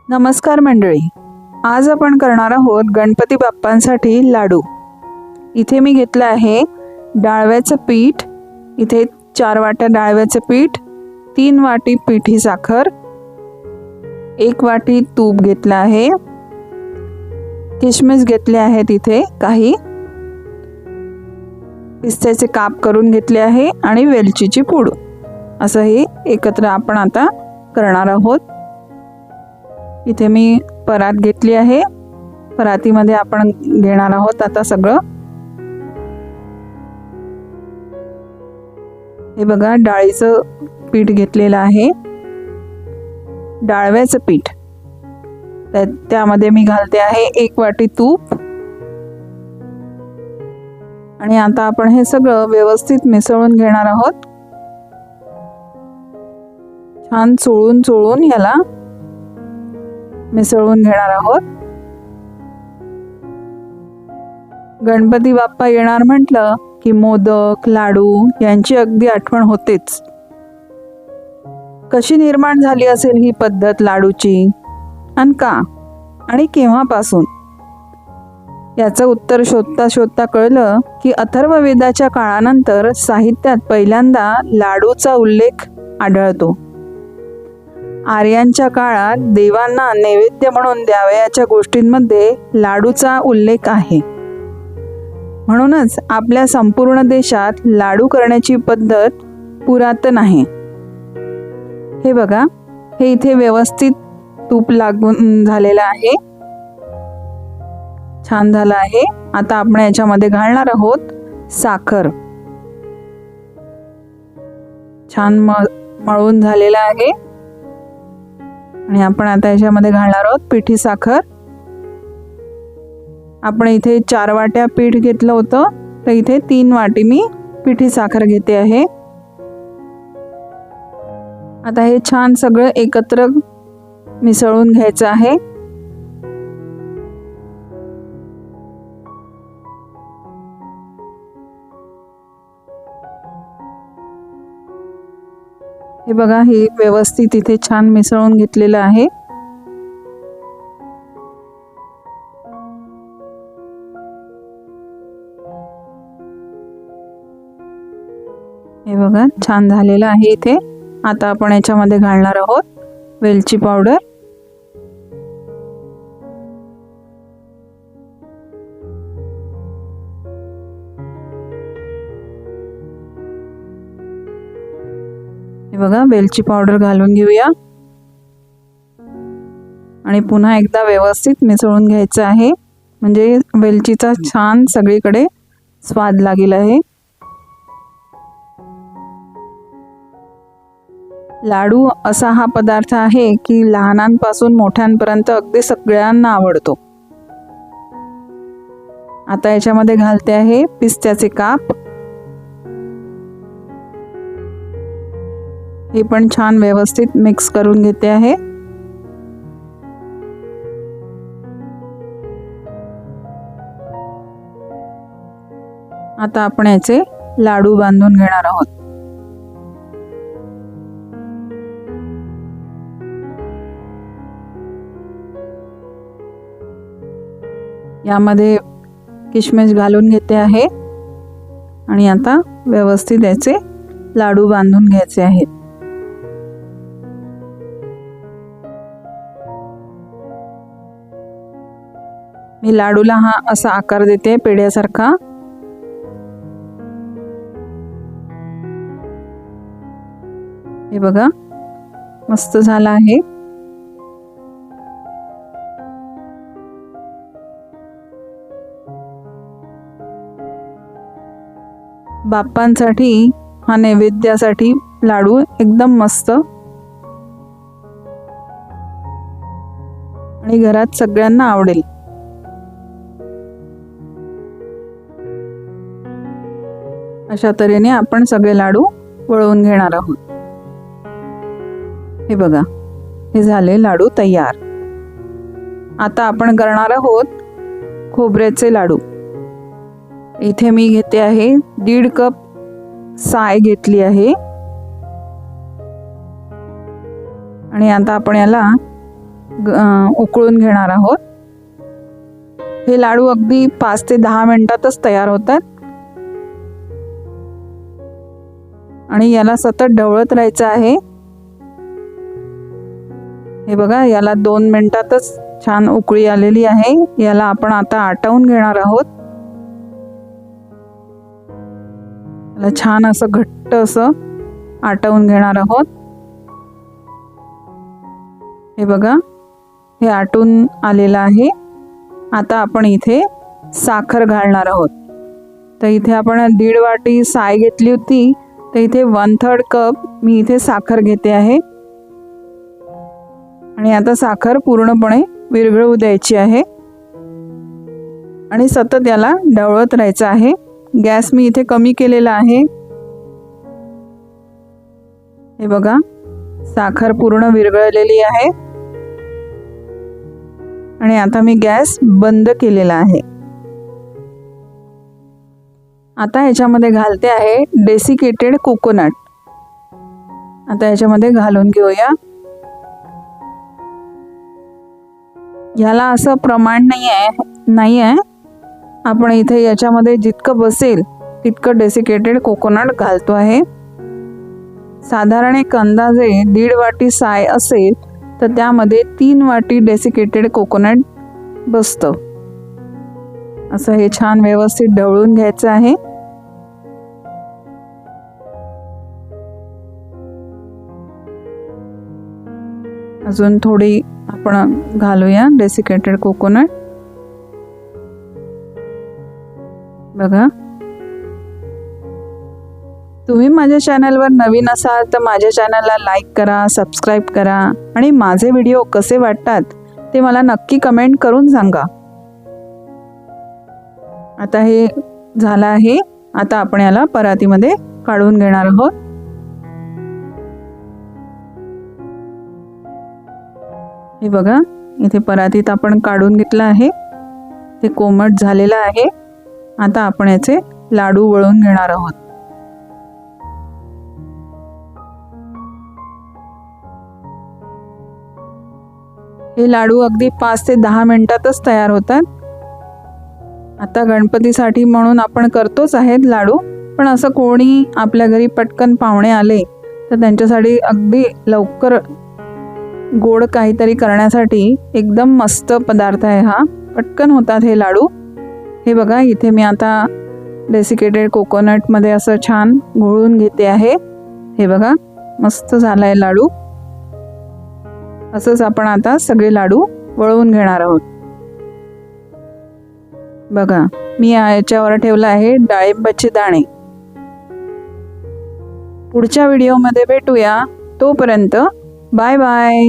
नमस्कार मंडळी, आज आपण करणार आहोत गणपती बाप्पांसाठी लाडू। इथे मी घेतलं आहे डाळव्याचं पीठ। इथे 4 वाट्या डाळव्याचं पीठ, 3 वाटी पिठी साखर, 1 वाटी तूप घेतलं आहे, किशमिश घेतले आहेत, इथे काही पिस्त्याचे काप करून घेतले आहे आणि वेलचीची पूड। असं हे एकत्र आपण आता करणार आहोत। इथे मी परात घेतली आहे, परातीमध्ये आपण घेणार आहोत आता सगळं। हे बघा, डाळीचं पीठ घेतलेलं आहे, डाळव्याचं पीठ। त्यामध्ये मी घालते आहे 1 वाटी तूप आणि आता आपण हे सगळं व्यवस्थित मिसळून घेणार आहोत। छान चोळून याला मिसळून घेणार आहोत। गणपती बाप्पा येणार म्हटलं की मोदक, लाडू यांची अगदी आठवण होतेच। कशी निर्माण झाली असेल ही पद्धत लाडूची, आणि का आणि केव्हापासून? याचं उत्तर शोधता शोधता कळलं की अथर्ववेदाच्या काळानंतर साहित्यात पहिल्यांदा लाडूचा उल्लेख आढळतो। आर्यांच्या काळात देवांना नैवेद्य म्हणून द्यावयाच्या गोष्टींमध्ये लाडूचा उल्लेख आहे। म्हणूनच आपल्या संपूर्ण देशात लाडू करण्याची पद्धत पुरातन आहे। हे बघा, हे इथे व्यवस्थित तूप लागून झालेलं आहे, छान झालं आहे। आता आपण याच्यामध्ये घालणार आहोत साखर। छान मळून झालेलं आहे आणि आपण आता याच्यामध्ये घालणार आहोत पिठी साखर। आपण इथे 4 वाट्या पीठ घेतलं होतं, तर इथे 3 वाटी मी पिठी साखर घेते आहे। आता हे छान सगळं एकत्र मिसळून घ्यायचं आहे। हे बघा, हे व्यवस्थित इथे छान मिसळून घेतलेलं आहे। हे बघा, छान झालेलं आहे इथे। आता आपण याच्यामध्ये घालणार आहोत वेलची पावडर। हे बघा, वेलची पावडर घालून घेऊया आणि पुन्हा एकदा व्यवस्थित मिसळून घ्यायचं आहे, म्हणजे वेलचीचा छान सगळीकडे स्वाद लागेल आहे। लाडू असा हा पदार्थ आहे की लहानांपासून मोठ्यांपर्यंत अगदी सगळ्यांना आवडतो। आता याच्यामध्ये घालते आहे पिस्त्याचे काप। हे पण छान व्यवस्थित मिक्स करून घेते आहे। आता आपण याचे लाडू बांधून घेणार आहोत। यामध्ये किशमिश घालून घेते आहे आणि आता व्यवस्थित याचे लाडू बांधून घ्यायचे आहेत। मी लाडूला हा असा आकार देते पेढ्यासारखा। हे बघा, मस्त झाला आहे। बाप्पांसाठी हा नैवेद्यासाठी लाडू एकदम मस्त आणि घरात सगळ्यांना आवडेल। अशा तऱ्हेने आपण सगळे लाडू वळवून घेणार आहोत। हे बघा, हे झाले लाडू तयार। आता आपण करणार आहोत खोबऱ्याचे लाडू। इथे मी घेते आहे 1.5 कप साय घेतली आहे आणि आता आपण याला उकळून घेणार आहोत। हे लाडू अगदी 5 ते 10 मिनिटातच तयार होतात आणि याला सतत ढवळत राहायचं आहे। हे बघा, याला 2 मिनिटातच छान उकळी आलेली आहे। याला आपण आता आटवून घेणार आहोत। याला छान असं घट्ट असं आटवून घेणार आहोत। हे बघा, हे आटून आलेलं आहे। आता आपण इथे साखर घालणार आहोत। तर इथे आपण 1.5 वाटी साय घेतली होती, तर इथे 1/3 कप मी इथे साखर घेते आहे आणि आता साखर पूर्णपणे विरघळू द्यायची आहे आणि सतत याला ढवळत राहायचं आहे। गॅस मी इथे कमी केलेला आहे। हे बघा, साखर पूर्ण विरघळलेली आहे आणि आता मी गॅस बंद केलेला आहे। आता ह्याच्यामध्ये घालते आहे डेसिकेटेड कोकोनट। आता ह्याच्यामध्ये घालून घेऊया। ह्याला असं प्रमाण नाही आहे। आपण इथे याच्यामध्ये जितकं बसेल तितकं डेसिकेटेड कोकोनट घालतो आहे। साधारण एक अंदाजे 1.5 वाटी साय असेल तर त्यामध्ये 3 वाटी डेसिकेटेड कोकोनट बसतं। असं हे छान व्यवस्थित ढवळून घ्यायचं आहे। अजून थोडी आपण घालूया डेसिकेटेड कोकोनट। बघा, तुम्ही माझ्या चॅनलवर नवीन असाल तर माझ्या चॅनलला लाईक करा, सबस्क्राईब करा आणि माझे व्हिडिओ कसे वाटतात ते मला नक्की कमेंट करून सांगा। आता हे झालं आहे। आता आपण याला परातीमध्ये काढून घेणार आहोत। हे बघा, इथे परातीत आपण काढून घेतलं आहे। ते कोमट झालेलं आहे। आता आपण याचे लाडू वळून घेणार आहोत। हे लाडू अगदी 5 ते 10 मिनिटातच तयार होतात। आता गणपतीसाठी म्हणून आपण करतोच आहेत लाडू, पण असं कोणी आपल्या घरी पटकन पाहुणे आले तर त्यांच्यासाठी अगदी लवकर गोड काहीतरी करण्यासाठी एकदम मस्त पदार्थ आहे हा। पटकन होतात हे लाडू। हे बघा, इथे मी आता डेसिकेटेड कोकोनटमध्ये असं छान घोळून घेते आहे। हे बघा, मस्त झालाय लाडू। असंच आपण आता सगळे लाडू वळवून घेणार आहोत। बघा, मी याच्यावर ठेवलं आहे डाळिंबाचे दाणे। पुढच्या व्हिडिओमध्ये भेटूया। तोपर्यंत बाय बाय।